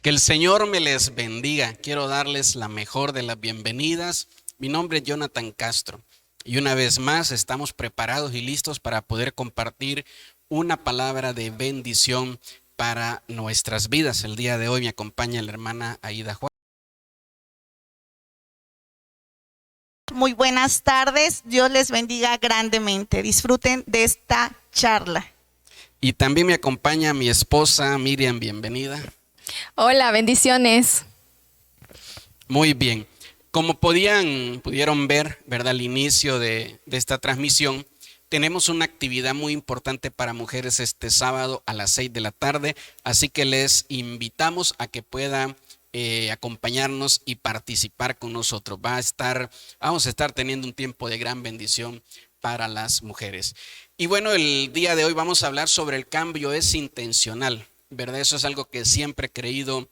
Que el Señor me les bendiga. Quiero darles la mejor de las bienvenidas. Mi nombre es Jonathan Castro y una vez más estamos preparados y listos para poder compartir una palabra de bendición para nuestras vidas. El día de hoy me acompaña la hermana Aida Juárez. Muy buenas tardes, Dios les bendiga grandemente. Disfruten de esta charla. Y también me acompaña mi esposa Miriam, bienvenida. Hola, bendiciones. Muy bien. Como pudieron ver, ¿verdad? Al inicio de esta transmisión, tenemos una actividad muy importante para mujeres este sábado a las 6 de la tarde, así que les invitamos a que puedan acompañarnos y participar con nosotros. Vamos a estar teniendo un tiempo de gran bendición para las mujeres. Y bueno, el día de hoy vamos a hablar sobre el cambio es intencional, ¿verdad? Eso es algo que siempre he creído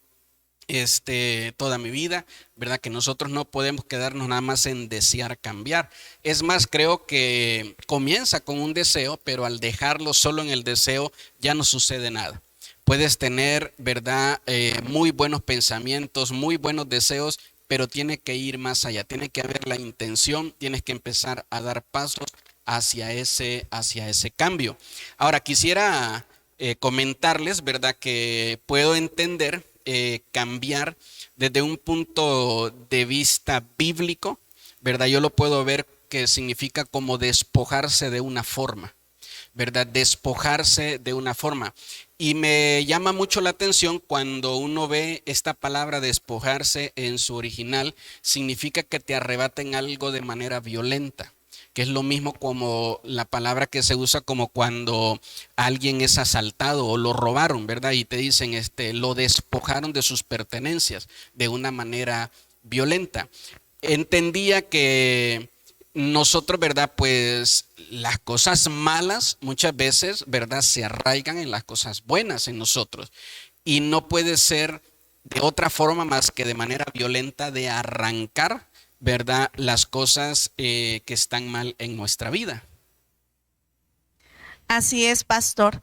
toda mi vida, ¿verdad? Que nosotros no podemos quedarnos nada más en desear cambiar. Es más, creo que comienza con un deseo, pero al dejarlo solo en el deseo ya no sucede nada. Puedes tener, ¿verdad? Muy buenos pensamientos, muy buenos deseos, pero tiene que ir más allá, tiene que haber la intención, tienes que empezar a dar pasos hacia ese cambio. Ahora, quisiera comentarles, ¿verdad? Que puedo entender cambiar desde un punto de vista bíblico, ¿verdad? Yo lo puedo ver que significa como despojarse de una forma, ¿verdad? Despojarse de una forma. Y me llama mucho la atención cuando uno ve esta palabra despojarse en su original, significa que te arrebaten algo de manera violenta, que es lo mismo como la palabra que se usa como cuando alguien es asaltado o lo robaron, ¿verdad? Y te dicen, lo despojaron de sus pertenencias de una manera violenta. Entendía que nosotros, ¿verdad? Pues las cosas malas muchas veces, ¿verdad? Se arraigan en las cosas buenas en nosotros. Y no puede ser de otra forma más que de manera violenta de arrancar, ¿verdad? Las cosas que están mal en nuestra vida. Así es, pastor.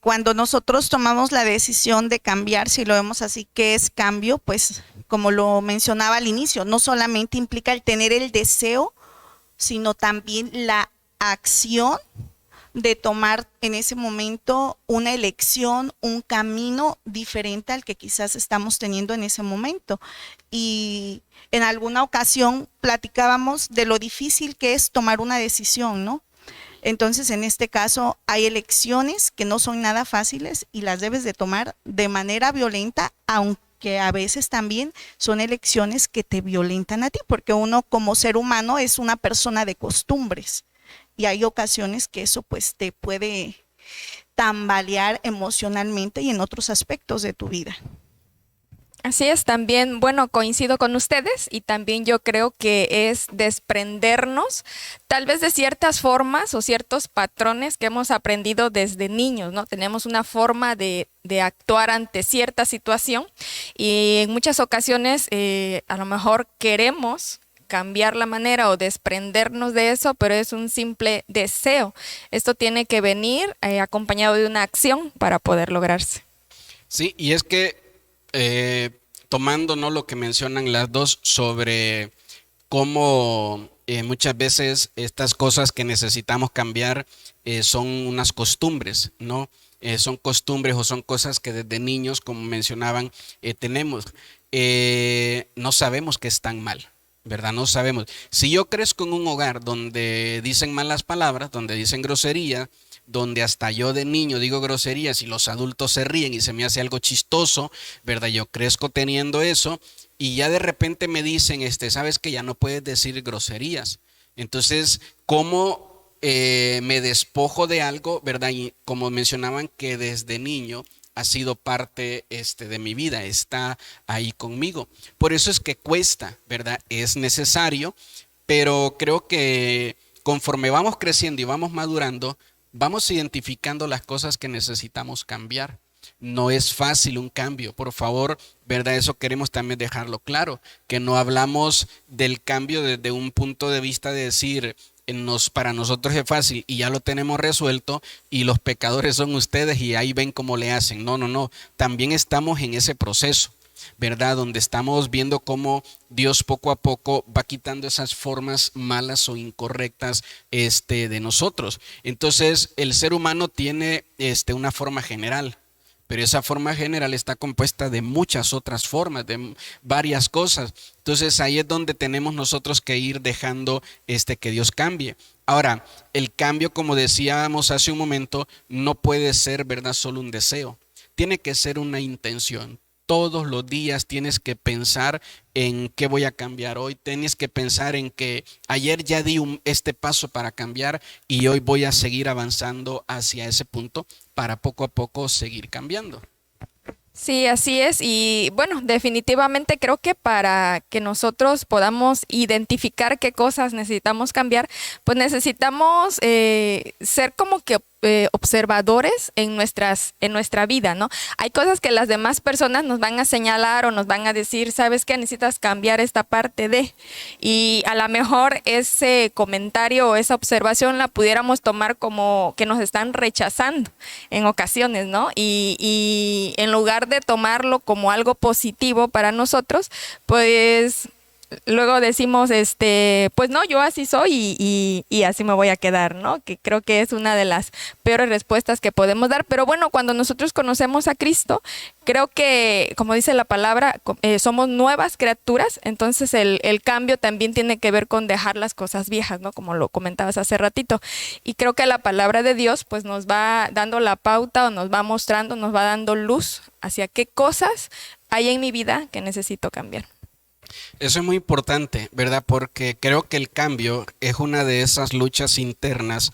Cuando nosotros tomamos la decisión de cambiar, si lo vemos así, ¿qué es cambio? Pues como lo mencionaba al inicio, no solamente implica el tener el deseo, sino también la acción de tomar en ese momento una elección, un camino diferente al que quizás estamos teniendo en ese momento. Y en alguna ocasión platicábamos de lo difícil que es tomar una decisión, ¿no? Entonces, en este caso, hay elecciones que no son nada fáciles y las debes de tomar de manera violenta, aunque a veces también son elecciones que te violentan a ti, porque uno como ser humano es una persona de costumbres y hay ocasiones que eso pues te puede tambalear emocionalmente y en otros aspectos de tu vida. Así es, también, bueno, coincido con ustedes y también yo creo que es desprendernos tal vez de ciertas formas o ciertos patrones que hemos aprendido desde niños, ¿no? Tenemos una forma de actuar ante cierta situación y en muchas ocasiones a lo mejor queremos cambiar la manera o desprendernos de eso, pero es un simple deseo. Esto tiene que venir acompañado de una acción para poder lograrse. Sí, y es que tomando, ¿no? Lo que mencionan las dos sobre cómo muchas veces estas cosas que necesitamos cambiar son unas costumbres, ¿no? Son costumbres o son cosas que desde niños, como mencionaban, tenemos. No sabemos que están mal, ¿verdad? No sabemos. Si yo crezco en un hogar donde dicen malas palabras, donde dicen grosería, donde hasta yo de niño digo groserías y los adultos se ríen y se me hace algo chistoso, ¿verdad? Yo crezco teniendo eso y ya de repente me dicen, sabes que ya no puedes decir groserías. Entonces, ¿cómo me despojo de algo, ¿verdad? Y como mencionaban que desde niño ha sido parte de mi vida, está ahí conmigo. Por eso es que cuesta, ¿verdad? Es necesario, pero creo que conforme vamos creciendo y vamos madurando, vamos identificando las cosas que necesitamos cambiar. No es fácil un cambio, por favor, ¿verdad? Eso queremos también dejarlo claro, que no hablamos del cambio desde un punto de vista de decir, para nosotros es fácil y ya lo tenemos resuelto y los pecadores son ustedes y ahí ven cómo le hacen. No, no, no. También estamos en ese proceso, ¿verdad? Donde estamos viendo cómo Dios poco a poco va quitando esas formas malas o incorrectas de nosotros. Entonces, el ser humano tiene una forma general, pero esa forma general está compuesta de muchas otras formas, de varias cosas. Entonces, ahí es donde tenemos nosotros que ir dejando que Dios cambie. Ahora, el cambio, como decíamos hace un momento, no puede ser, ¿verdad?, solo un deseo. Tiene que ser una intención. Todos los días tienes que pensar en qué voy a cambiar hoy. Tienes que pensar en que ayer ya di este paso para cambiar y hoy voy a seguir avanzando hacia ese punto para poco a poco seguir cambiando. Sí, así es. Y bueno, definitivamente creo que para que nosotros podamos identificar qué cosas necesitamos cambiar, pues necesitamos ser como que observadores en nuestra vida, ¿no? Hay cosas que las demás personas nos van a señalar o nos van a decir, ¿sabes qué? Necesitas cambiar esta parte de. Y a lo mejor ese comentario o esa observación la pudiéramos tomar como que nos están rechazando en ocasiones, ¿no? Y en lugar de tomarlo como algo positivo para nosotros, pues luego decimos, pues no, yo así soy y así me voy a quedar, ¿no? Que creo que es una de las peores respuestas que podemos dar. Pero bueno, cuando nosotros conocemos a Cristo, creo que, como dice la palabra, somos nuevas criaturas. Entonces el cambio también tiene que ver con dejar las cosas viejas, ¿no? Como lo comentabas hace ratito. Y creo que la palabra de Dios pues nos va dando la pauta o nos va mostrando, nos va dando luz hacia qué cosas hay en mi vida que necesito cambiar. Eso es muy importante, ¿verdad? Porque creo que el cambio es una de esas luchas internas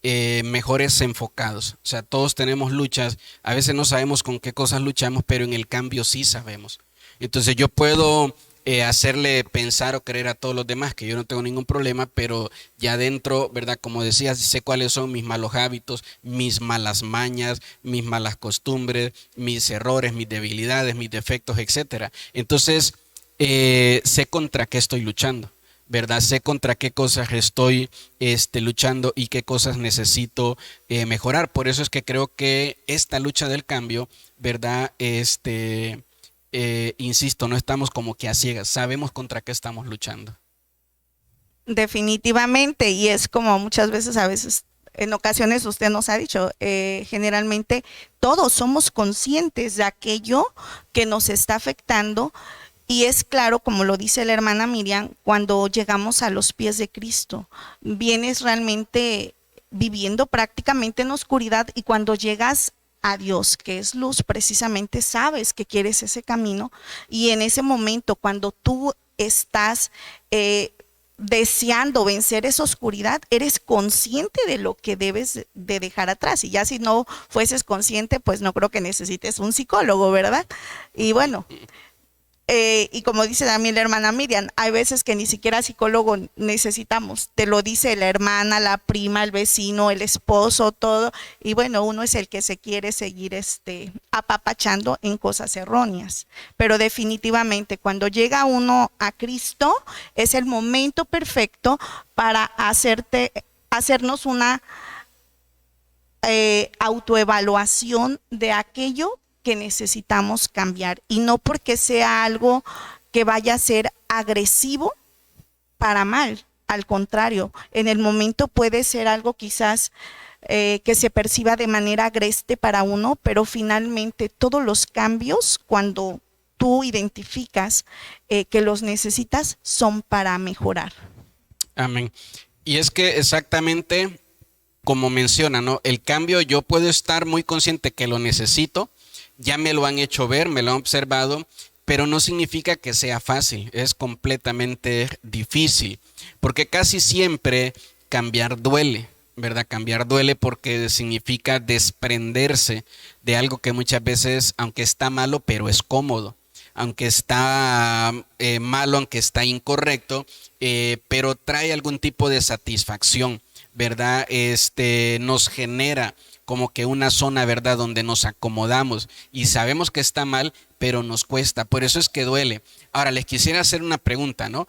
mejores enfocados. O sea, todos tenemos luchas, a veces no sabemos con qué cosas luchamos, pero en el cambio sí sabemos. Entonces yo puedo hacerle pensar o creer a todos los demás que yo no tengo ningún problema, pero ya dentro, ¿verdad? Como decías, sé cuáles son mis malos hábitos, mis malas mañas, mis malas costumbres, mis errores, mis debilidades, mis defectos, etcétera. Entonces, sé contra qué estoy luchando, ¿verdad? Sé contra qué cosas estoy luchando y qué cosas necesito mejorar. Por eso es que creo que esta lucha del cambio, ¿verdad? Insisto, no estamos como que a ciegas, sabemos contra qué estamos luchando. Definitivamente, y es como muchas veces, a veces, en ocasiones usted nos ha dicho, generalmente todos somos conscientes de aquello que nos está afectando. Y es claro, como lo dice la hermana Miriam, cuando llegamos a los pies de Cristo, vienes realmente viviendo prácticamente en oscuridad y cuando llegas a Dios, que es luz, precisamente sabes que quieres ese camino y en ese momento cuando tú estás deseando vencer esa oscuridad, eres consciente de lo que debes de dejar atrás y ya si no fueses consciente, pues no creo que necesites un psicólogo, ¿verdad? Y bueno, y como dice también la hermana Miriam, hay veces que ni siquiera psicólogo necesitamos, te lo dice la hermana, la prima, el vecino, el esposo, todo, y bueno, uno es el que se quiere seguir apapachando en cosas erróneas, pero definitivamente cuando llega uno a Cristo es el momento perfecto para hacernos una autoevaluación de aquello que necesitamos cambiar y no porque sea algo que vaya a ser agresivo para mal, al contrario, en el momento puede ser algo quizás que se perciba de manera agreste para uno, pero finalmente todos los cambios cuando tú identificas que los necesitas son para mejorar. Amén. Y es que exactamente como menciona, ¿no? El cambio yo puedo estar muy consciente que lo necesito, ya me lo han hecho ver, me lo han observado, pero no significa que sea fácil, es completamente difícil, porque casi siempre cambiar duele, ¿verdad? Cambiar duele porque significa desprenderse de algo que muchas veces, aunque está malo, pero es cómodo, aunque está malo, aunque está incorrecto, pero trae algún tipo de satisfacción, ¿verdad? Nos genera como que una zona, ¿verdad?, donde nos acomodamos y sabemos que está mal, pero nos cuesta, por eso es que duele. Ahora, les quisiera hacer una pregunta, ¿no?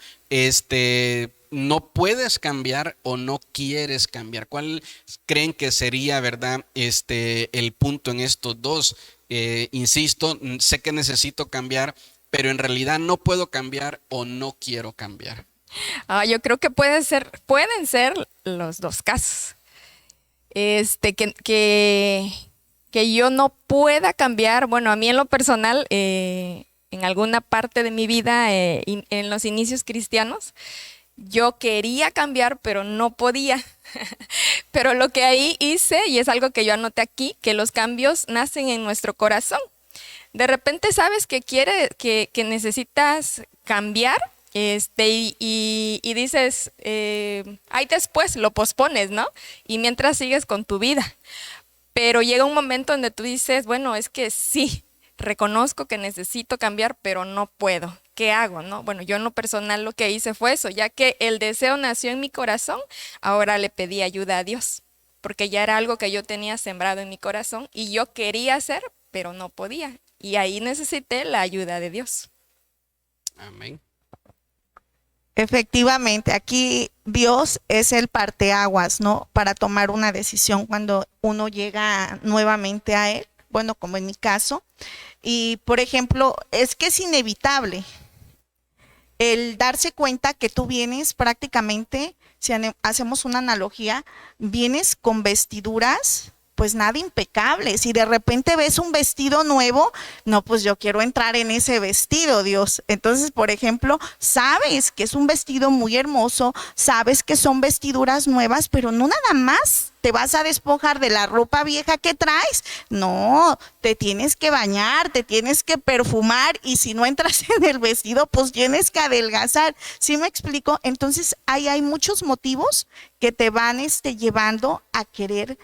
no puedes cambiar o no quieres cambiar. ¿Cuál creen que sería, verdad, el punto en estos dos? Insisto, sé que necesito cambiar, pero en realidad no puedo cambiar o no quiero cambiar. Yo creo que pueden ser los dos casos. Que yo no pueda cambiar, bueno, a mí en lo personal, en alguna parte de mi vida, en los inicios cristianos, yo quería cambiar, pero no podía. Pero lo que ahí hice, y es algo que yo anoté aquí, que los cambios nacen en nuestro corazón. De repente sabes que necesitas cambiar, y dices, ahí después lo pospones, ¿no? Y mientras sigues con tu vida. Pero llega un momento donde tú dices, bueno, es que sí, reconozco que necesito cambiar, pero no puedo. ¿Qué hago, no? Bueno, yo en lo personal lo que hice fue eso, ya que el deseo nació en mi corazón, ahora le pedí ayuda a Dios, porque ya era algo que yo tenía sembrado en mi corazón y yo quería hacer, pero no podía. Y ahí necesité la ayuda de Dios. Amén. Efectivamente, aquí Dios es el parteaguas, ¿no? Para tomar una decisión cuando uno llega nuevamente a Él, bueno, como en mi caso. Y, por ejemplo, es que es inevitable el darse cuenta que tú vienes prácticamente, si hacemos una analogía, vienes con vestiduras pues nada impecables, y de repente ves un vestido nuevo, no, pues yo quiero entrar en ese vestido, Dios. Entonces, por ejemplo, sabes que es un vestido muy hermoso, sabes que son vestiduras nuevas, pero no nada más te vas a despojar de la ropa vieja que traes. No, te tienes que bañar, te tienes que perfumar, y si no entras en el vestido, pues tienes que adelgazar. ¿Sí me explico? Entonces, ahí hay muchos motivos que te van llevando a querer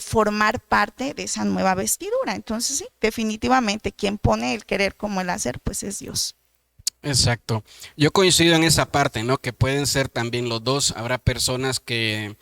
formar parte de esa nueva vestidura. Entonces, sí, definitivamente quien pone el querer como el hacer, pues es Dios. Exacto. Yo coincido en esa parte, ¿no? Que pueden ser también los dos. Habrá personas que,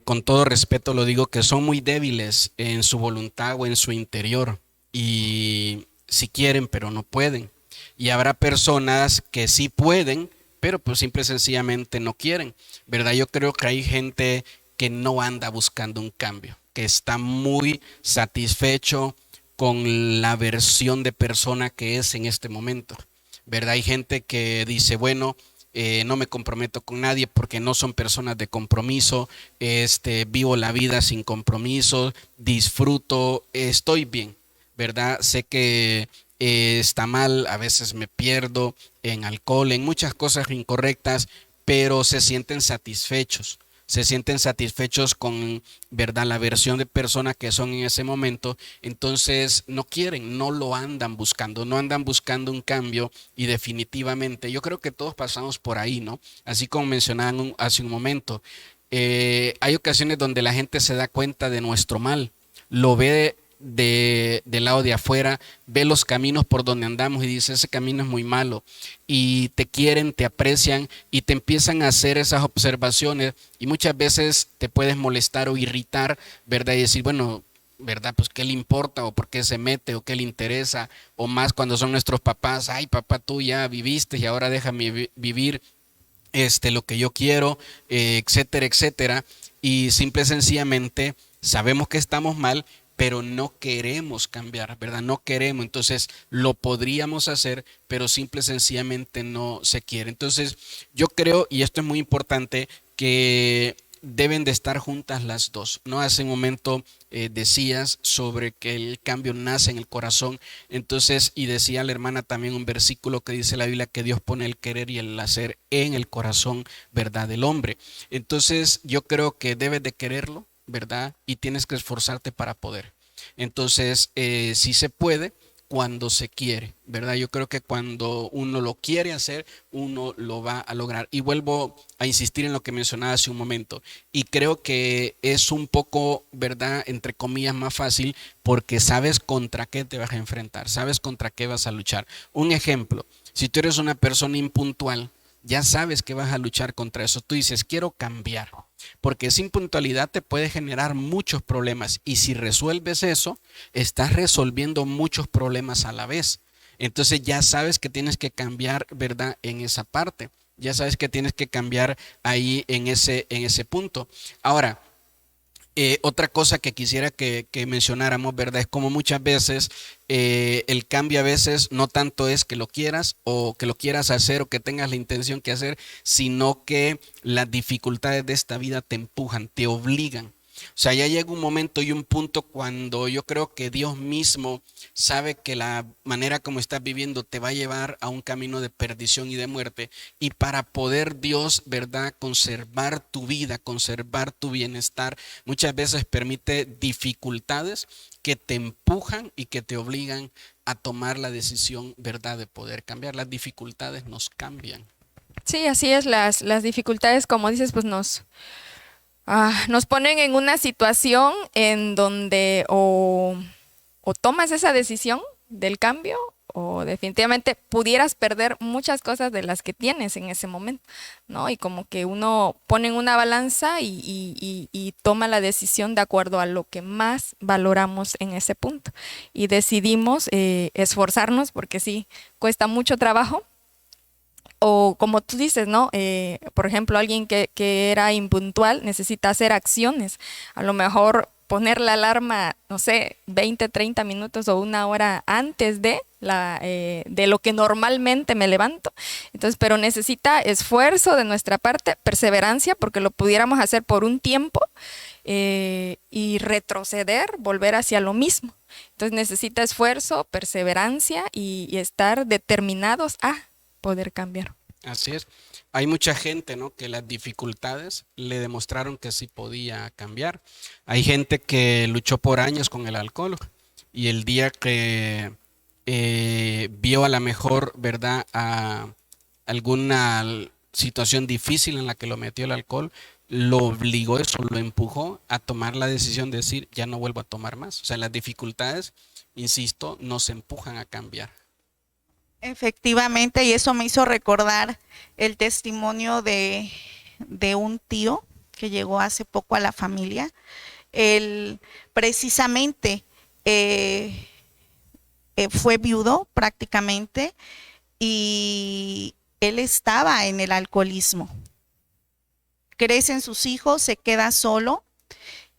con todo respeto lo digo, que son muy débiles en su voluntad o en su interior, y si quieren, pero no pueden. Y habrá personas que sí pueden, pero pues simple y sencillamente no quieren, ¿verdad? Yo creo que hay gente que no anda buscando un cambio, que está muy satisfecho con la versión de persona que es en este momento, ¿verdad? Hay gente que dice, bueno, no me comprometo con nadie porque no son personas de compromiso, vivo la vida sin compromiso, disfruto, estoy bien, ¿verdad? Sé que está mal, a veces me pierdo en alcohol, en muchas cosas incorrectas, pero se sienten satisfechos con, ¿verdad?, la versión de persona que son en ese momento. Entonces no quieren, no lo andan buscando, no andan buscando un cambio, y definitivamente yo creo que todos pasamos por ahí, ¿no? Así como mencionaban hace un momento, hay ocasiones donde la gente se da cuenta de nuestro mal, lo ve del lado de afuera, ve los caminos por donde andamos y dice, ese camino es muy malo, y te quieren, te aprecian y te empiezan a hacer esas observaciones, y muchas veces te puedes molestar o irritar, ¿verdad? Y decir, bueno, ¿verdad? Pues qué le importa, o por qué se mete, o qué le interesa, o más cuando son nuestros papás, ay papá, tú ya viviste y ahora déjame vivir lo que yo quiero, etcétera, etcétera, y simple y sencillamente sabemos que estamos mal, pero no queremos cambiar, ¿verdad? No queremos, entonces lo podríamos hacer, pero simple y sencillamente no se quiere. Entonces yo creo, y esto es muy importante, que deben de estar juntas las dos, ¿no? Hace un momento decías sobre que el cambio nace en el corazón, entonces, y decía la hermana también un versículo que dice la Biblia que Dios pone el querer y el hacer en el corazón, ¿verdad?, del hombre. Entonces yo creo que debes de quererlo, ¿verdad? Y tienes que esforzarte para poder. Entonces, sí se puede cuando se quiere, ¿verdad? Yo creo que cuando uno lo quiere hacer, uno lo va a lograr. Y vuelvo a insistir en lo que mencionaba hace un momento. Y creo que es un poco, ¿verdad?, entre comillas, más fácil porque sabes contra qué te vas a enfrentar, sabes contra qué vas a luchar. Un ejemplo, si tú eres una persona impuntual, ya sabes que vas a luchar contra eso. Tú dices, quiero cambiar, porque esa impuntualidad te puede generar muchos problemas, y si resuelves eso, estás resolviendo muchos problemas a la vez. Entonces ya sabes que tienes que cambiar, ¿verdad?, en esa parte. ya sabes que tienes que cambiar ahí en ese punto. Ahora, otra cosa que quisiera que mencionáramos, ¿verdad? Es como muchas veces el cambio a veces no tanto es que lo quieras o que lo quieras hacer o que tengas la intención que hacer, sino que las dificultades de esta vida te empujan, te obligan. O sea, ya llega un momento y un punto cuando yo creo que Dios mismo sabe que la manera como estás viviendo te va a llevar a un camino de perdición y de muerte. Y para poder Dios, ¿verdad?, conservar tu vida, conservar tu bienestar, muchas veces permite dificultades que te empujan y que te obligan a tomar la decisión, ¿verdad?, de poder cambiar. Las dificultades nos cambian. Sí, así es, las dificultades, como dices, pues nos ponen en una situación en donde o tomas esa decisión del cambio o definitivamente pudieras perder muchas cosas de las que tienes en ese momento, ¿no? Y como que uno pone en una balanza y toma la decisión de acuerdo a lo que más valoramos en ese punto. Y decidimos esforzarnos porque sí, cuesta mucho trabajo. O como tú dices, ¿no? Por ejemplo, alguien que era impuntual necesita hacer acciones. A lo mejor poner la alarma, no sé, 20, 30 minutos o una hora antes de lo que normalmente me levanto. Entonces, pero necesita esfuerzo de nuestra parte, perseverancia, porque lo pudiéramos hacer por un tiempo y retroceder, volver hacia lo mismo. Entonces necesita esfuerzo, perseverancia y estar determinados a poder cambiar. Así es. Hay mucha gente, ¿no?, que las dificultades le demostraron que sí podía cambiar. Hay gente que luchó por años con el alcohol y el día que vio a la mejor, ¿verdad?, a alguna situación difícil en la que lo metió el alcohol, lo obligó eso, lo empujó a tomar la decisión de decir, ya no vuelvo a tomar más. O sea, las dificultades, insisto, nos empujan a cambiar. Efectivamente, y eso me hizo recordar el testimonio de un tío que llegó hace poco a la familia. Él precisamente fue viudo prácticamente y él estaba en el alcoholismo. Crecen sus hijos, se queda solo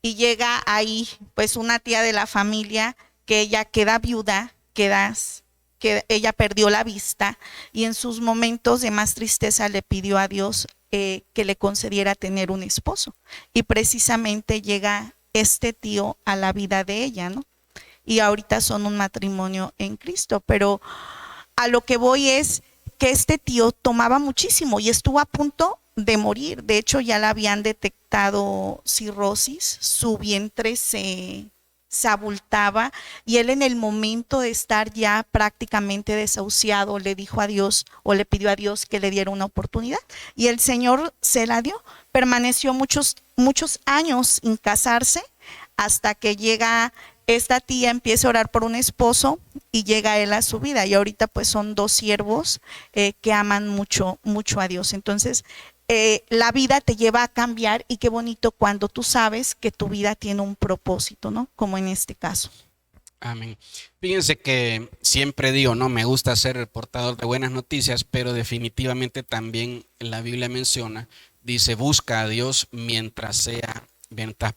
y llega ahí pues una tía de la familia que ella queda viuda, que ella perdió la vista y en sus momentos de más tristeza le pidió a Dios que le concediera tener un esposo. Y precisamente llega este tío a la vida de ella, ¿no? Y ahorita son un matrimonio en Cristo, pero a lo que voy es que este tío tomaba muchísimo y estuvo a punto de morir. De hecho, ya le habían detectado cirrosis, su vientre se abultaba y él en el momento de estar ya prácticamente desahuciado le dijo a Dios o le pidió a Dios que le diera una oportunidad y el Señor se la dio. Permaneció muchos años sin casarse hasta que llega esta tía, empieza a orar por un esposo y llega él a su vida y ahorita pues son dos siervos que aman mucho a Dios. Entonces la vida te lleva a cambiar y qué bonito cuando tú sabes que tu vida tiene un propósito, ¿no? Como en este caso. Amén. Fíjense que siempre digo, no, me gusta ser el portador de buenas noticias, pero definitivamente también la Biblia menciona, dice, busca a Dios mientras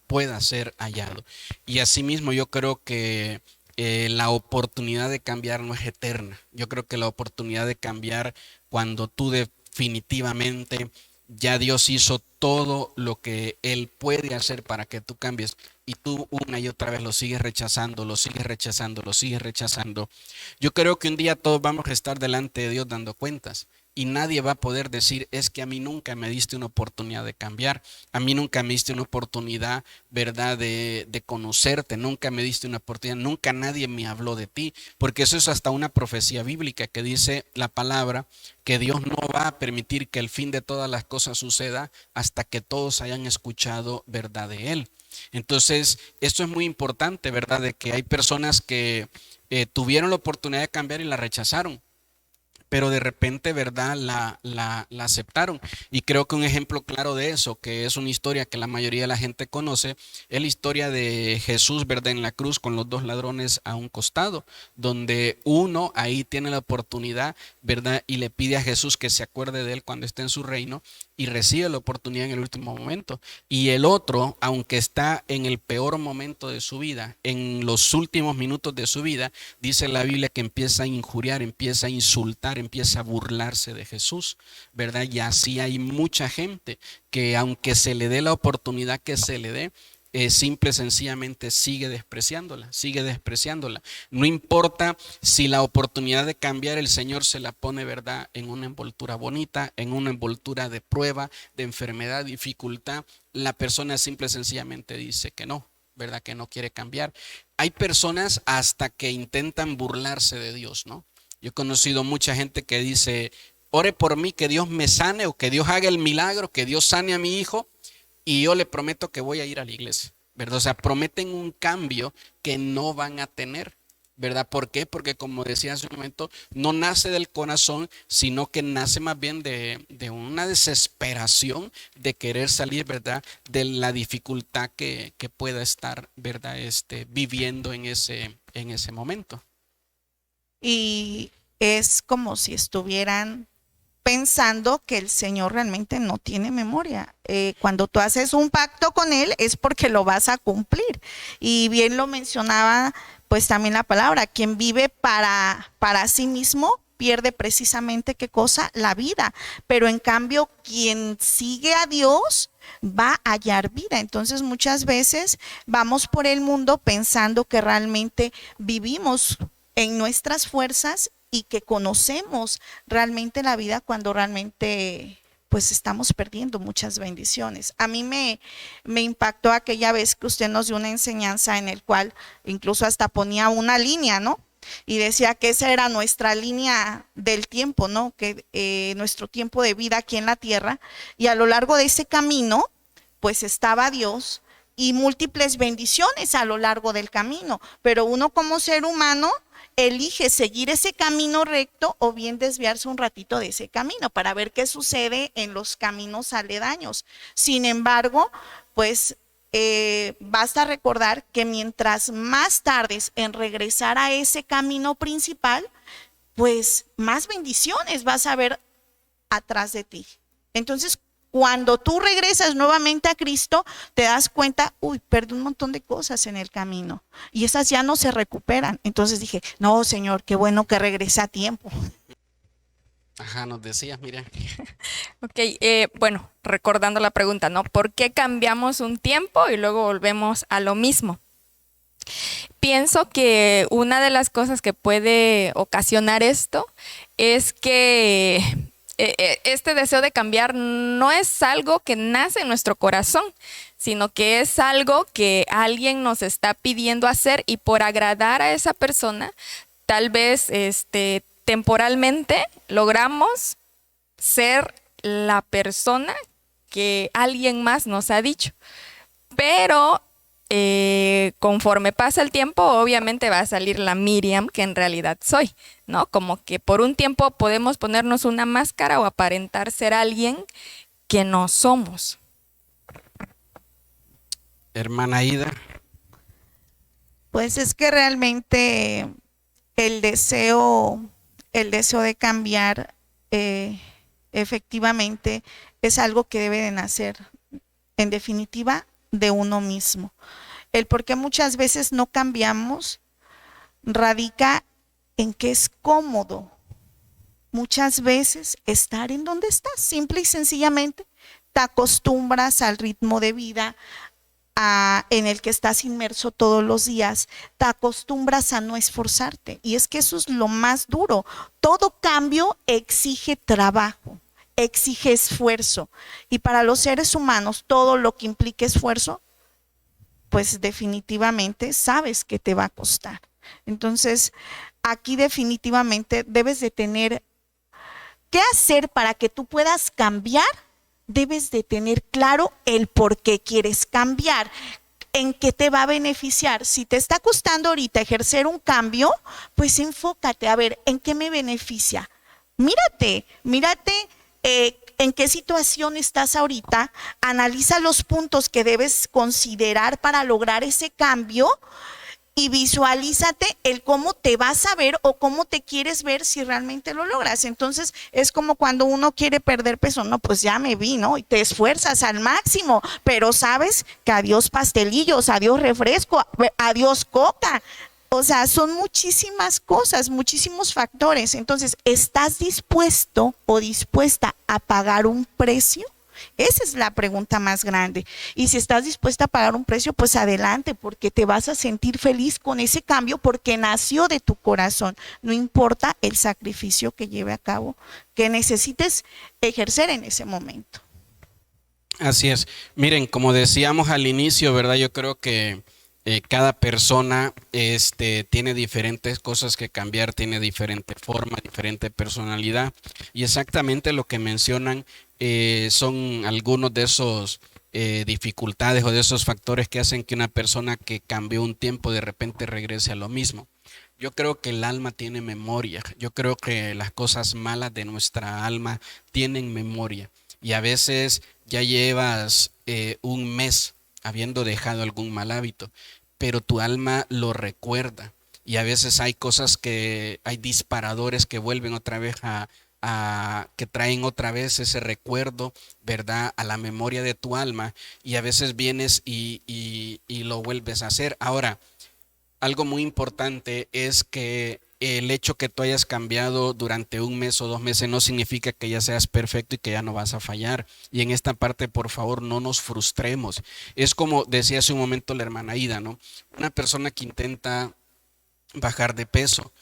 pueda ser hallado. Y asimismo yo creo que la oportunidad de cambiar no es eterna. Yo creo que la oportunidad de cambiar cuando tú definitivamente ya Dios hizo todo lo que Él puede hacer para que tú cambies y tú una y otra vez lo sigues rechazando, lo sigues rechazando, lo sigues rechazando. Yo creo que un día todos vamos a estar delante de Dios dando cuentas y nadie va a poder decir, es que a mí nunca me diste una oportunidad de cambiar, a mí nunca me diste una oportunidad, ¿verdad?, de conocerte, nunca me diste una oportunidad, nunca nadie me habló de ti, porque eso es hasta una profecía bíblica que dice la palabra que Dios no va a permitir que el fin de todas las cosas suceda hasta que todos hayan escuchado verdad de Él. Entonces, esto es muy importante, ¿verdad?, de que hay personas que tuvieron la oportunidad de cambiar y la rechazaron. pero de repente, ¿verdad? La aceptaron. Y creo que un ejemplo claro de eso, que es una historia que la mayoría de la gente conoce, es la historia de Jesús, ¿verdad? En la cruz con los dos ladrones a un costado, donde uno ahí tiene la oportunidad, ¿verdad? Y le pide a Jesús que se acuerde de él cuando esté en su reino y recibe la oportunidad en el último momento. Y el otro, aunque está en el peor momento de su vida, en los últimos minutos de su vida, dice la Biblia que empieza a injuriar, empieza a insultar, empieza a burlarse de Jesús, ¿verdad? Y así hay mucha gente que aunque se le dé la oportunidad que se le dé, simple y sencillamente sigue despreciándola, sigue despreciándola. No importa si la oportunidad de cambiar el Señor se la pone, ¿verdad? En una envoltura bonita, en una envoltura de prueba, de enfermedad, dificultad, la persona simple y sencillamente dice que no, ¿verdad? Que no quiere cambiar. Hay personas hasta que intentan burlarse de Dios, ¿no? Yo he conocido mucha gente que dice, ore por mí, que Dios me sane o que Dios haga el milagro, que Dios sane a mi hijo. Y yo le prometo que voy a ir a la iglesia, ¿verdad? O sea, prometen un cambio que no van a tener, ¿verdad? ¿Por qué? Porque como decía hace un momento, no nace del corazón, sino que nace más bien de una desesperación de querer salir, ¿verdad? De la dificultad que pueda estar, ¿verdad? Viviendo en ese momento. Y es como si estuvieran pensando que el Señor realmente no tiene memoria. Cuando tú haces un pacto con Él es porque lo vas a cumplir. Y bien lo mencionaba pues también la palabra, quien vive para sí mismo pierde precisamente ¿qué cosa? La vida. Pero en cambio quien sigue a Dios va a hallar vida. Entonces muchas veces vamos por el mundo pensando que realmente vivimos en nuestras fuerzas y que conocemos realmente la vida cuando realmente pues estamos perdiendo muchas bendiciones. A mí me impactó aquella vez que usted nos dio una enseñanza en el cual incluso hasta ponía una línea, ¿no? Y decía que esa era nuestra línea del tiempo, ¿no? Que nuestro tiempo de vida aquí en la tierra, y a lo largo de ese camino pues estaba Dios y múltiples bendiciones a lo largo del camino, pero uno como ser humano elige seguir ese camino recto o bien desviarse un ratito de ese camino para ver qué sucede en los caminos aledaños. Sin embargo, pues basta recordar que mientras más tardes en regresar a ese camino principal, pues más bendiciones vas a ver atrás de ti. Entonces, cuando tú regresas nuevamente a Cristo, te das cuenta, uy, perdí un montón de cosas en el camino y esas ya no se recuperan. Entonces dije, no, Señor, qué bueno que regresé a tiempo. Ajá, nos decías, mira. Ok, bueno, recordando la pregunta, ¿no? ¿Por qué cambiamos un tiempo y luego volvemos a lo mismo? Pienso que una de las cosas que puede ocasionar esto es que este deseo de cambiar no es algo que nace en nuestro corazón, sino que es algo que alguien nos está pidiendo hacer y por agradar a esa persona, tal vez temporalmente logramos ser la persona que alguien más nos ha dicho. Pero conforme pasa el tiempo, obviamente va a salir la Miriam que en realidad soy, ¿no? Como que por un tiempo podemos ponernos una máscara o aparentar ser alguien que no somos. Hermana Ida. Pues es que realmente el deseo de cambiar efectivamente es algo que debe de nacer, en definitiva, de uno mismo. El por qué muchas veces no cambiamos radica en que es cómodo muchas veces estar en donde estás, simple y sencillamente te acostumbras al ritmo de vida en el que estás inmerso todos los días, te acostumbras a no esforzarte, y es que eso es lo más duro. Todo cambio exige trabajo, exige esfuerzo, y para los seres humanos todo lo que implique esfuerzo, pues definitivamente sabes que te va a costar. Entonces aquí definitivamente debes de tener qué hacer para que tú puedas cambiar. Debes de tener claro el por qué quieres cambiar, en qué te va a beneficiar. Si te está costando ahorita ejercer un cambio, pues enfócate a ver en qué me beneficia. Mírate en qué situación estás ahorita, analiza los puntos que debes considerar para lograr ese cambio y visualízate el cómo te vas a ver o cómo te quieres ver si realmente lo logras. Entonces es como cuando uno quiere perder peso, no, pues ya me vi, ¿no? Y te esfuerzas al máximo, pero sabes que adiós pastelillos, adiós refresco, adiós coca. O sea, son muchísimas cosas, muchísimos factores. Entonces, ¿estás dispuesto o dispuesta a pagar un precio? Esa es la pregunta más grande. Y si estás dispuesta a pagar un precio, pues adelante, porque te vas a sentir feliz con ese cambio porque nació de tu corazón. No importa el sacrificio que lleve a cabo, que necesites ejercer en ese momento. Así es. Miren, como decíamos al inicio, ¿verdad? Yo creo que cada persona tiene diferentes cosas que cambiar, tiene diferente forma, diferente personalidad. Y exactamente lo que mencionan son algunos de esos dificultades o de esos factores que hacen que una persona que cambió un tiempo de repente regrese a lo mismo. Yo creo que el alma tiene memoria. Yo creo que las cosas malas de nuestra alma tienen memoria. Y a veces ya llevas un mes habiendo dejado algún mal hábito, pero tu alma lo recuerda. Y a veces hay cosas hay disparadores que vuelven otra vez que traen otra vez ese recuerdo, ¿verdad? A la memoria de tu alma. Y a veces vienes y lo vuelves a hacer. Ahora, algo muy importante es que el hecho que tú hayas cambiado durante un mes o 2 meses no significa que ya seas perfecto y que ya no vas a fallar. Y en esta parte, por favor, no nos frustremos. Es como decía hace un momento la hermana Ida, ¿no? Una persona que intenta bajar de peso.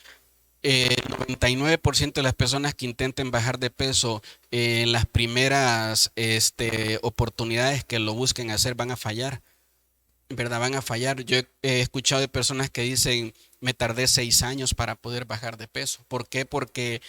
El 99% de las personas que intenten bajar de peso en las primeras oportunidades que lo busquen hacer van a fallar. ¿Verdad? Van a fallar. Yo he escuchado de personas que dicen, me tardé 6 años para poder bajar de peso. ¿Por qué? Porque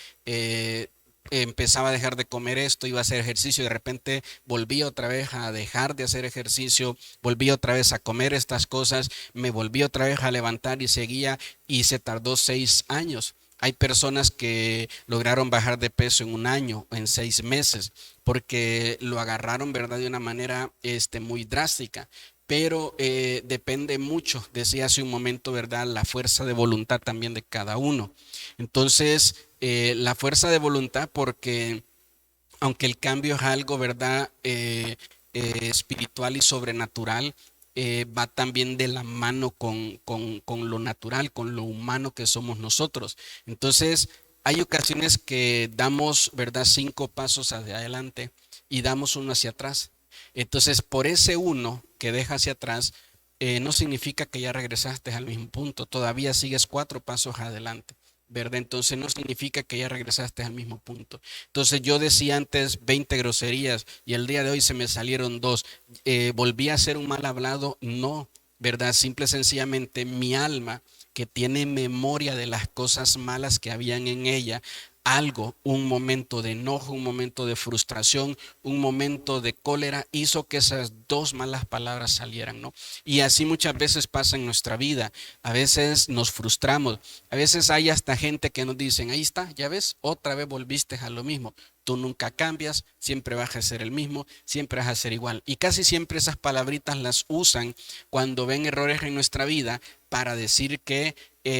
empezaba a dejar de comer esto, iba a hacer ejercicio y de repente volví otra vez a dejar de hacer ejercicio, volví otra vez a comer estas cosas, me volví otra vez a levantar y seguía y se tardó 6 años. Hay personas que lograron bajar de peso en 1 año, en 6 meses, porque lo agarraron, ¿verdad? De una manera muy drástica. Pero depende mucho, decía hace un momento, ¿verdad? La fuerza de voluntad también de cada uno. Entonces, la fuerza de voluntad, porque aunque el cambio es algo, ¿verdad? Espiritual y sobrenatural, va también de la mano con lo natural, con lo humano que somos nosotros. Entonces, hay ocasiones que damos, ¿verdad? 5 pasos hacia adelante y damos uno hacia atrás. Entonces, por ese uno que deja hacia atrás, no significa que ya regresaste al mismo punto, todavía sigues 4 pasos adelante, ¿verdad? Entonces no significa que ya regresaste al mismo punto. Entonces yo decía antes 20 groserías y el día de hoy se me salieron 2. ¿Volví a ser un mal hablado? No, ¿verdad? Simple y sencillamente mi alma, que tiene memoria de las cosas malas que habían en ella, un momento de enojo, un momento de frustración, un momento de cólera, hizo que esas 2 malas palabras salieran, ¿no? Y así muchas veces pasa en nuestra vida. A veces nos frustramos, a veces hay hasta gente que nos dicen, ahí está, ya ves, otra vez volviste a lo mismo. Tú nunca cambias, siempre vas a ser el mismo, siempre vas a ser igual. Y casi siempre esas palabritas las usan cuando ven errores en nuestra vida para decir que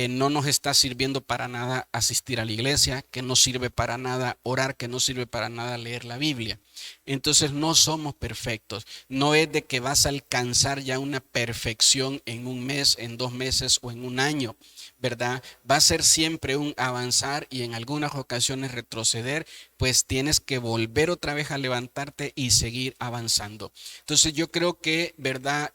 no nos está sirviendo para nada asistir a la iglesia, que no sirve para nada orar, que no sirve para nada leer la Biblia. Entonces no somos perfectos. No es de que vas a alcanzar ya una perfección en 1 mes, en 2 meses o en 1 año, ¿verdad? Va a ser siempre un avanzar y en algunas ocasiones retroceder, pues tienes que volver otra vez a levantarte y seguir avanzando. Entonces yo creo que, ¿verdad?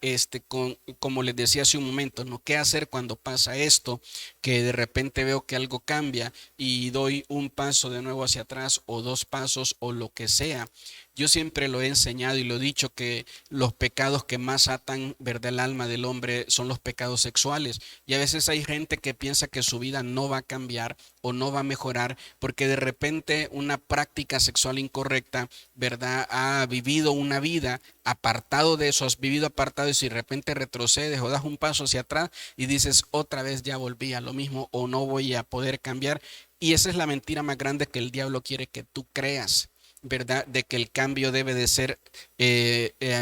Como les decía hace un momento, ¿no? ¿Qué hacer cuando pasa esto? Que de repente veo que algo cambia y doy un paso de nuevo hacia atrás o 2 pasos o lo que sea. Yo siempre lo he enseñado y lo he dicho que los pecados que más atan, ¿verdad?, el alma del hombre son los pecados sexuales. Y a veces hay gente que piensa que su vida no va a cambiar o no va a mejorar porque de repente una práctica sexual incorrecta, ¿verdad?, ha vivido una vida apartado de eso, has vivido apartado y si de repente retrocedes o das un paso hacia atrás y dices otra vez ya volví a lo mismo o no voy a poder cambiar. Y esa es la mentira más grande que el diablo quiere que tú creas, ¿verdad? De que el cambio debe de ser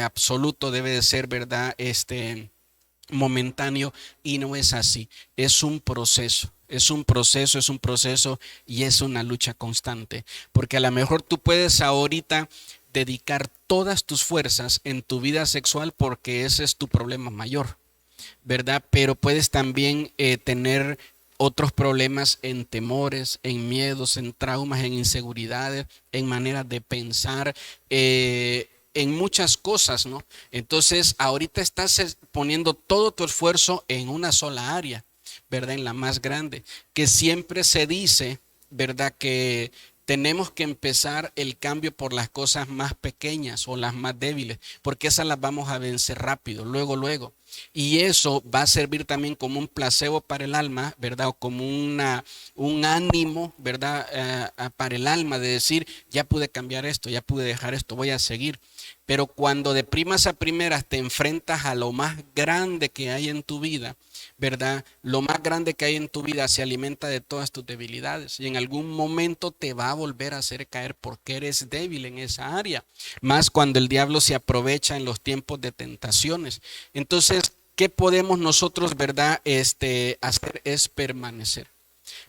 absoluto, debe de ser, ¿verdad? Momentáneo, y no es así. Es un proceso. Es un proceso, es un proceso y es una lucha constante. Porque a lo mejor tú puedes ahorita dedicar todas tus fuerzas en tu vida sexual porque ese es tu problema mayor, ¿verdad? Pero puedes también tener otros problemas en temores, en miedos, en traumas, en inseguridades, en maneras de pensar, en muchas cosas, ¿no? Entonces, ahorita estás poniendo todo tu esfuerzo en una sola área, ¿verdad? En la más grande, que siempre se dice, ¿verdad? Que tenemos que empezar el cambio por las cosas más pequeñas o las más débiles, porque esas las vamos a vencer rápido, luego, luego. Y eso va a servir también como un placebo para el alma, ¿verdad? O como un ánimo, ¿verdad? Para el alma de decir, ya pude cambiar esto, ya pude dejar esto, voy a seguir. Pero cuando de primas a primeras te enfrentas a lo más grande que hay en tu vida, ¿verdad? Lo más grande que hay en tu vida se alimenta de todas tus debilidades y en algún momento te va a volver a hacer caer porque eres débil en esa área. Más cuando el diablo se aprovecha en los tiempos de tentaciones. Entonces, ¿qué podemos nosotros, verdad, hacer? Es permanecer.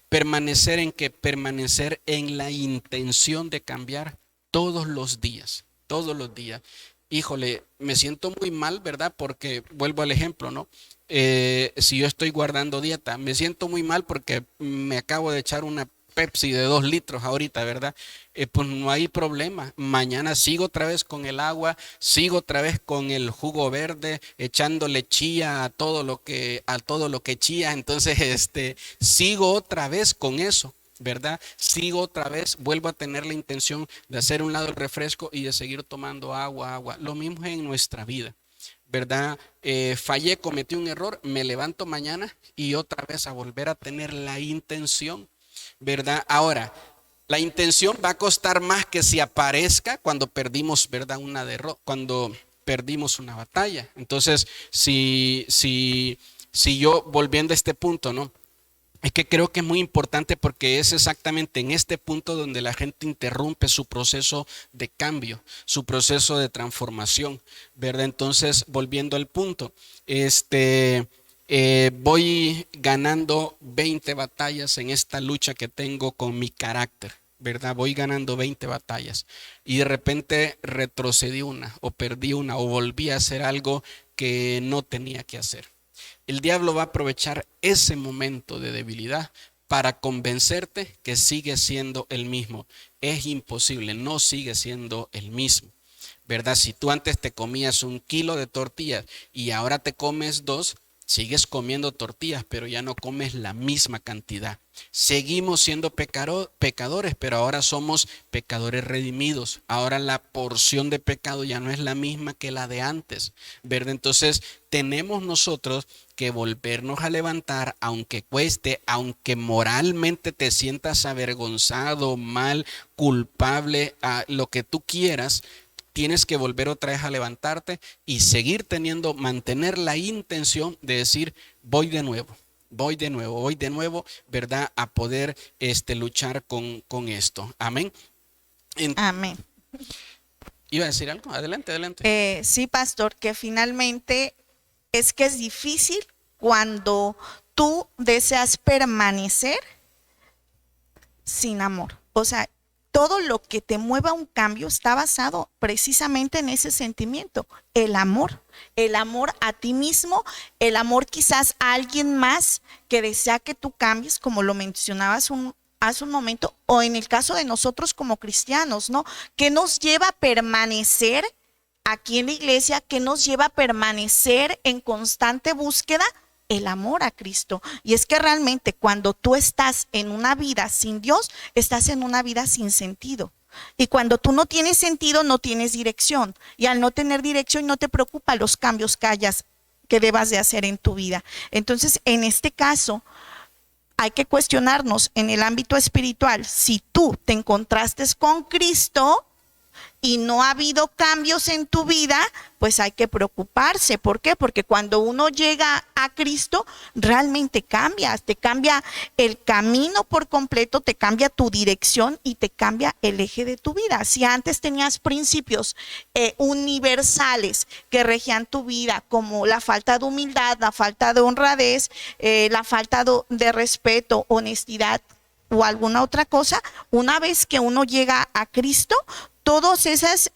Permanecer en que permanecer en la intención de cambiar todos los días. Todos los días. Híjole, me siento muy mal, ¿verdad? Porque vuelvo al ejemplo, ¿no? Si yo estoy guardando dieta, me siento muy mal porque me acabo de echar una Pepsi de 2 litros ahorita, ¿verdad? Pues no hay problema. Mañana sigo otra vez con el agua, sigo otra vez con el jugo verde, echándole chía a todo lo que chía. Entonces, sigo otra vez con eso, ¿verdad? Sigo otra vez, vuelvo a tener la intención de hacer un lado el refresco y de seguir tomando agua. Lo mismo en nuestra vida, ¿verdad? Fallé, cometí un error, me levanto mañana y otra vez a volver a tener la intención, ¿verdad? Ahora, la intención va a costar más que si aparezca cuando perdimos, ¿verdad? Cuando perdimos una batalla. Entonces, si yo, volviendo a este punto, ¿no? Es que creo que es muy importante porque es exactamente en este punto donde la gente interrumpe su proceso de cambio, su proceso de transformación, ¿verdad? Entonces, volviendo al punto, voy ganando 20 batallas en esta lucha que tengo con mi carácter, ¿verdad? Voy ganando 20 batallas y de repente retrocedí una o perdí una o volví a hacer algo que no tenía que hacer. El diablo va a aprovechar ese momento de debilidad para convencerte que sigue siendo el mismo. Es imposible, no sigue siendo el mismo, ¿verdad? Si tú antes te comías 1 kilo de tortillas y ahora te comes 2, sigues comiendo tortillas, pero ya no comes la misma cantidad. Seguimos siendo pecadores, pero ahora somos pecadores redimidos. Ahora la porción de pecado ya no es la misma que la de antes, ¿verdad? Entonces tenemos nosotros que volvernos a levantar, aunque cueste, aunque moralmente te sientas avergonzado, mal, culpable, a lo que tú quieras. Tienes que volver otra vez a levantarte y seguir mantener la intención de decir, voy de nuevo, ¿verdad? A poder luchar con esto. Amén. Amén. ¿Iba a decir algo? Adelante. Sí, pastor, que finalmente es que es difícil cuando tú deseas permanecer sin amor. O sea, todo lo que te mueva a un cambio está basado precisamente en ese sentimiento, el amor a ti mismo, el amor quizás a alguien más que desea que tú cambies, como lo mencionabas hace un momento, o en el caso de nosotros como cristianos, ¿no? Que nos lleva a permanecer aquí en la iglesia, que nos lleva a permanecer en constante búsqueda. El amor a Cristo. Y es que realmente cuando tú estás en una vida sin Dios, estás en una vida sin sentido. Y cuando tú no tienes sentido, no tienes dirección. Y al no tener dirección, no te preocupa los cambios que debas de hacer en tu vida. Entonces, en este caso, hay que cuestionarnos en el ámbito espiritual. Si tú te encontraste con Cristo y no ha habido cambios en tu vida, pues hay que preocuparse. ¿Por qué? Porque cuando uno llega a Cristo, realmente cambias, te cambia el camino por completo, te cambia tu dirección y te cambia el eje de tu vida. Si antes tenías principios universales que regían tu vida, como la falta de humildad, la falta de honradez, la falta de respeto, honestidad o alguna otra cosa, una vez que uno llega a Cristo, todas esas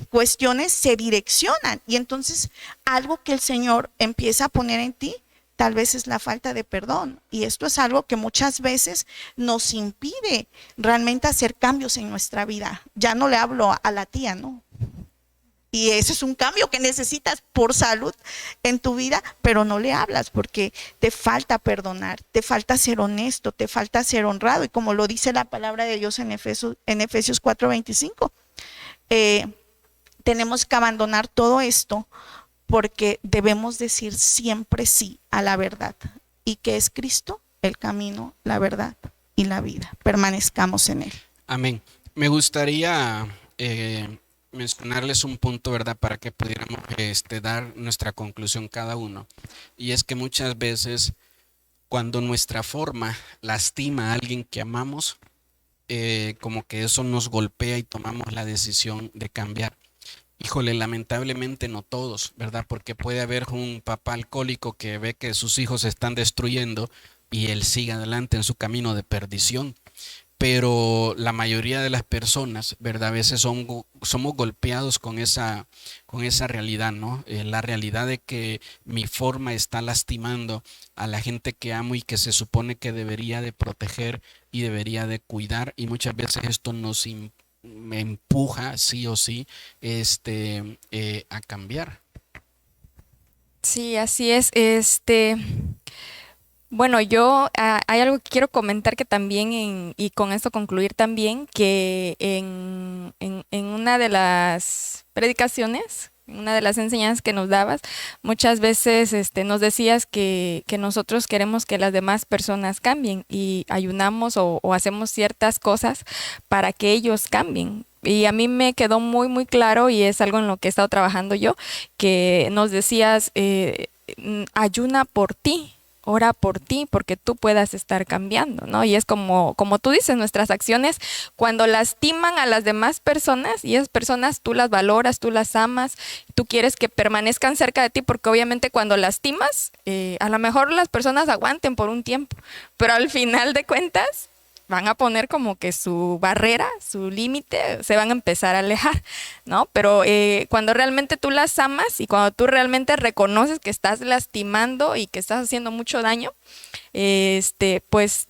cuestiones se direccionan, y entonces algo que el Señor empieza a poner en ti tal vez es la falta de perdón, y esto es algo que muchas veces nos impide realmente hacer cambios en nuestra vida. Ya no le hablo a la tía, ¿no? Y ese es un cambio que necesitas por salud en tu vida, pero no le hablas porque te falta perdonar, te falta ser honesto, te falta ser honrado. Y como lo dice la palabra de Dios en Efesios 4:25, tenemos que abandonar todo esto porque debemos decir siempre sí a la verdad. ¿Y qué es Cristo? El camino, la verdad y la vida. Permanezcamos en Él. Amén. Me gustaría mencionarles un punto, ¿verdad? Para que pudiéramos dar nuestra conclusión cada uno. Y es que muchas veces cuando nuestra forma lastima a alguien que amamos, como que eso nos golpea y tomamos la decisión de cambiar. Híjole, lamentablemente no todos, ¿verdad? Porque puede haber un papá alcohólico que ve que sus hijos se están destruyendo y él sigue adelante en su camino de perdición. Pero la mayoría de las personas, ¿verdad? A veces somos golpeados con esa realidad, ¿no? La realidad de que mi forma está lastimando a la gente que amo y que se supone que debería de proteger y debería de cuidar, y muchas veces esto me empuja sí o sí a cambiar. Sí, así es. Bueno, hay algo que quiero comentar que también, y con esto concluir también, que en una de las predicaciones, en una de las enseñanzas que nos dabas, muchas veces nos decías que nosotros queremos que las demás personas cambien y ayunamos o hacemos ciertas cosas para que ellos cambien. Y a mí me quedó muy, muy claro, y es algo en lo que he estado trabajando yo, que nos decías, ayuna por ti. Ora por ti, porque tú puedas estar cambiando, ¿no? Y es como tú dices, nuestras acciones, cuando lastiman a las demás personas, y esas personas tú las valoras, tú las amas, tú quieres que permanezcan cerca de ti, porque obviamente cuando lastimas, a lo mejor las personas aguanten por un tiempo, pero al final de cuentas van a poner como que su barrera, su límite, se van a empezar a alejar, ¿no? Pero cuando realmente tú las amas y cuando tú realmente reconoces que estás lastimando y que estás haciendo mucho daño, pues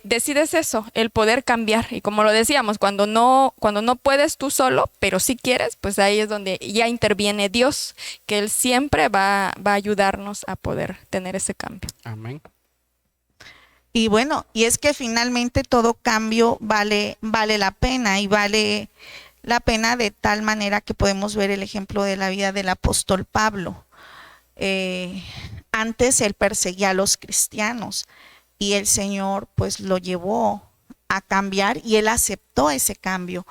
decides eso, el poder cambiar. Y como lo decíamos, cuando no puedes tú solo, pero si quieres, pues ahí es donde ya interviene Dios, que Él siempre va a ayudarnos a poder tener ese cambio. Amén. Y bueno, y es que finalmente todo cambio vale la pena, y vale la pena de tal manera que podemos ver el ejemplo de la vida del apóstol Pablo. Antes él perseguía a los cristianos y el Señor pues lo llevó a cambiar, y él aceptó ese cambio.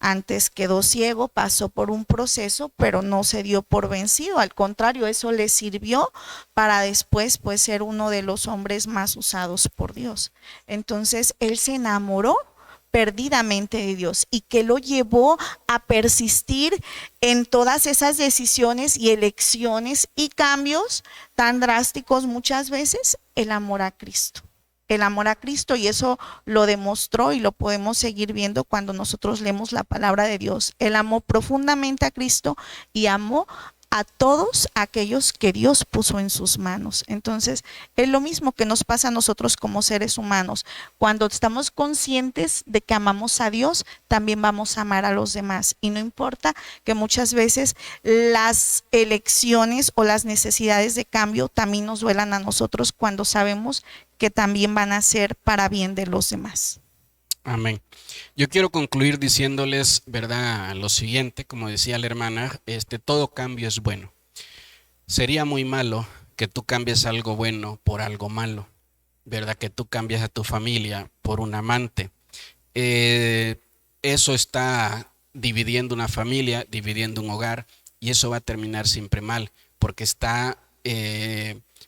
Antes quedó ciego, pasó por un proceso, pero no se dio por vencido. Al contrario, eso le sirvió para después pues ser uno de los hombres más usados por Dios. Entonces él se enamoró perdidamente de Dios, y que lo llevó a persistir en todas esas decisiones y elecciones y cambios tan drásticos muchas veces, el amor a Cristo. El amor a Cristo, y eso lo demostró y lo podemos seguir viendo cuando nosotros leemos la palabra de Dios. Él amó profundamente a Cristo y amó a todos aquellos que Dios puso en sus manos. Entonces, es lo mismo que nos pasa a nosotros como seres humanos. Cuando estamos conscientes de que amamos a Dios, también vamos a amar a los demás. Y no importa que muchas veces las elecciones o las necesidades de cambio también nos duelan a nosotros, cuando sabemos que también van a ser para bien de los demás. Amén. Yo quiero concluir diciéndoles, ¿verdad?, lo siguiente, como decía la hermana, todo cambio es bueno. Sería muy malo que tú cambies algo bueno por algo malo, ¿verdad? Que tú cambies a tu familia por un amante. Eso está dividiendo una familia, dividiendo un hogar, y eso va a terminar siempre mal, porque está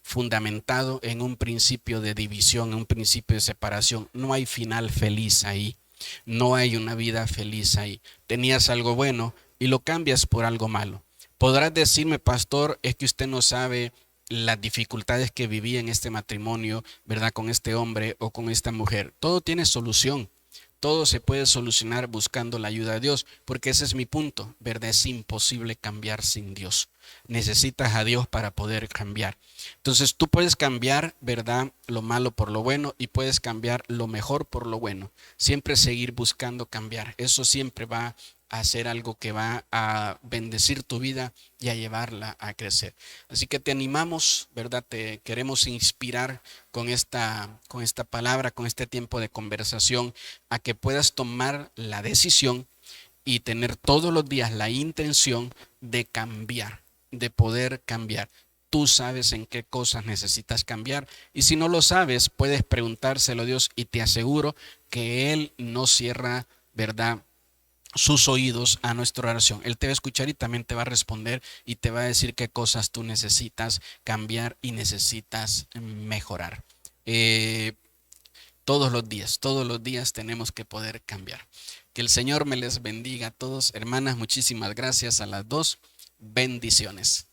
fundamentado en un principio de división, en un principio de separación. No hay final feliz ahí, no hay una vida feliz ahí. Tenías algo bueno y lo cambias por algo malo. Podrás decirme, pastor, es que usted no sabe las dificultades que viví en este matrimonio, ¿verdad? Con este hombre o con esta mujer. Todo tiene solución. Todo se puede solucionar buscando la ayuda de Dios, porque ese es mi punto, ¿verdad? Es imposible cambiar sin Dios. Necesitas a Dios para poder cambiar. Entonces tú puedes cambiar, ¿verdad? Lo malo por lo bueno y puedes cambiar lo mejor por lo bueno. Siempre seguir buscando cambiar. Eso siempre va a hacer algo que va a bendecir tu vida y a llevarla a crecer. Así que te animamos, ¿verdad? Te queremos inspirar con esta palabra, con este tiempo de conversación, a que puedas tomar la decisión y tener todos los días la intención de cambiar, de poder cambiar. Tú sabes en qué cosas necesitas cambiar, y si no lo sabes, puedes preguntárselo a Dios, y te aseguro que Él no cierra, ¿verdad?, sus oídos a nuestra oración. Él te va a escuchar y también te va a responder y te va a decir qué cosas tú necesitas cambiar y necesitas mejorar. Todos los días tenemos que poder cambiar. Que el Señor me les bendiga a todos. Hermanas, muchísimas gracias a las dos. Bendiciones.